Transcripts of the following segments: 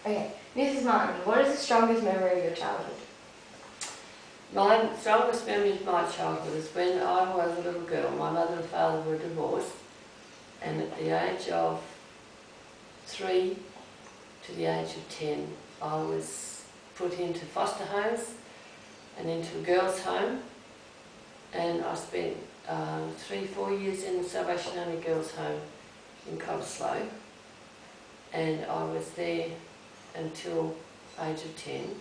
Okay, Mrs. Martin, what is the strongest memory of your childhood? My strongest memory of my childhood is when I was a little girl. My mother and father were divorced, and at the age of 3 to the age of 10, I was put into foster homes and into a girls' home, and I spent 3-4 years in the Salvation Army girls' home in Cottesloe, and I was there until age of 10.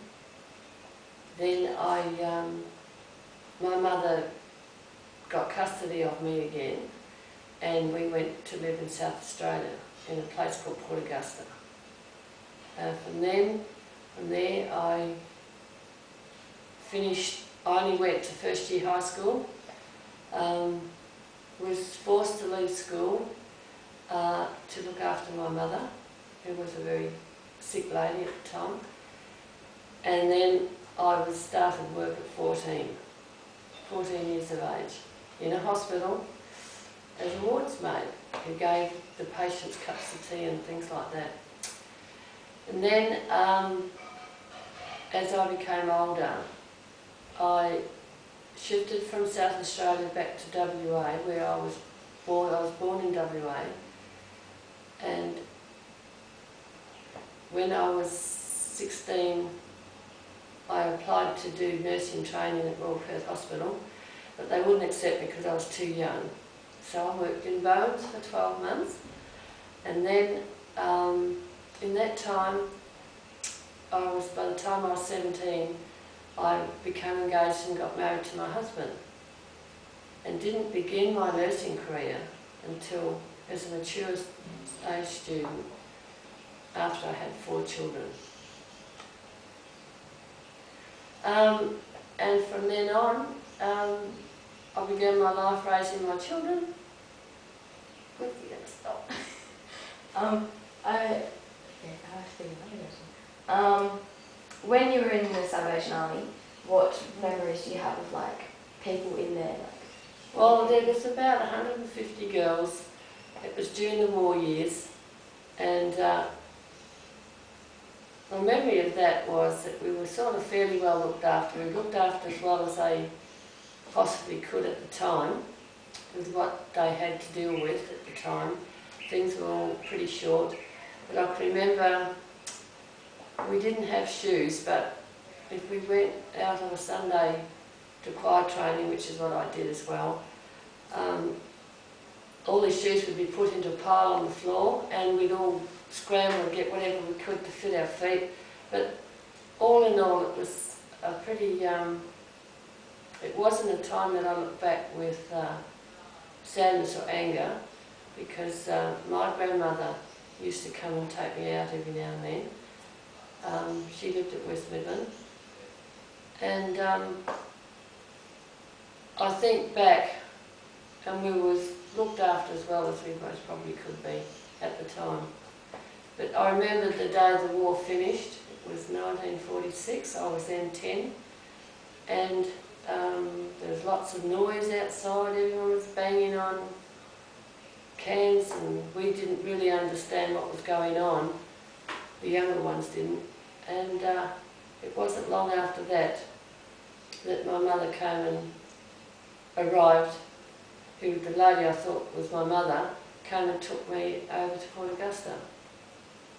Then my mother got custody of me again, and we went to live in South Australia in a place called Port Augusta. From there I finished. I only went to first year high school. Was forced to leave school to look after my mother, who was a very sick lady at the time. And then I started work at 14 years of age, in a hospital as a wards maid who gave the patients cups of tea and things like that. And then as I became older, I shifted from South Australia back to WA, where I was born. I was born in WA, and when I was 16, I applied to do nursing training at Royal Perth Hospital, but they wouldn't accept me because I was too young. So I worked in Bones for 12 months, and then in that time, by the time I was 17, I became engaged and got married to my husband, and didn't begin my nursing career until as a mature age student after I had 4 children. And from then on, I began my life raising my children. Where's he going to stop? When you were in the Salvation Army, what memories do you have of like people in there? Well, there was about 150 girls. It was during the war years, and my memory of that was that we were sort of fairly well looked after. We looked after as well as they possibly could at the time, with what they had to deal with at the time. Things were all pretty short, but I can remember we didn't have shoes, but if we went out on a Sunday to choir training, which is what I did as well, all the shoes would be put into a pile on the floor, and we'd all scramble and get whatever we could to fit our feet. But all in all, it was a pretty, it wasn't a time that I look back with sadness or anger, because my grandmother used to come and take me out every now and then. She lived at West Midland, and I think back, and we was looked after as well as we most probably could be at the time. But I remember the day the war finished. It was 1946. I was then 10, and there was lots of noise outside. Everyone was banging on cans, and we didn't really understand what was going on. The younger ones didn't. And it wasn't long after that that my mother came and arrived, who the lady I thought was my mother came and took me over to Port Augusta.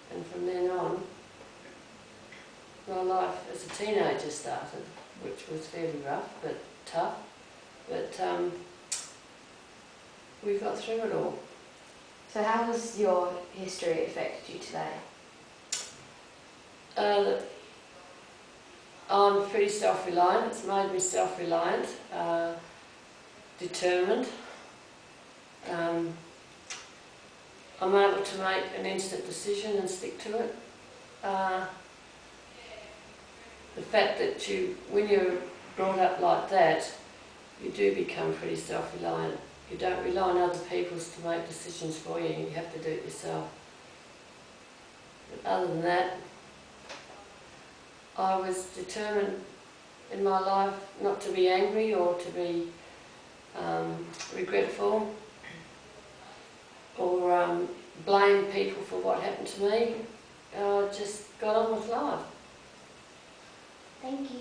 And from then on, my life as a teenager started, which was fairly rough but tough. But we got through it all. So how has your history affected you today? I'm pretty self-reliant. It's made me self-reliant, determined. I'm able to make an instant decision and stick to it. The fact that when you're brought up like that, you do become pretty self-reliant. You don't rely on other people to make decisions for you. You have to do it yourself. But other than that, I was determined in my life not to be angry or to be regretful or blame people for what happened to me. just got on with life. Thank you.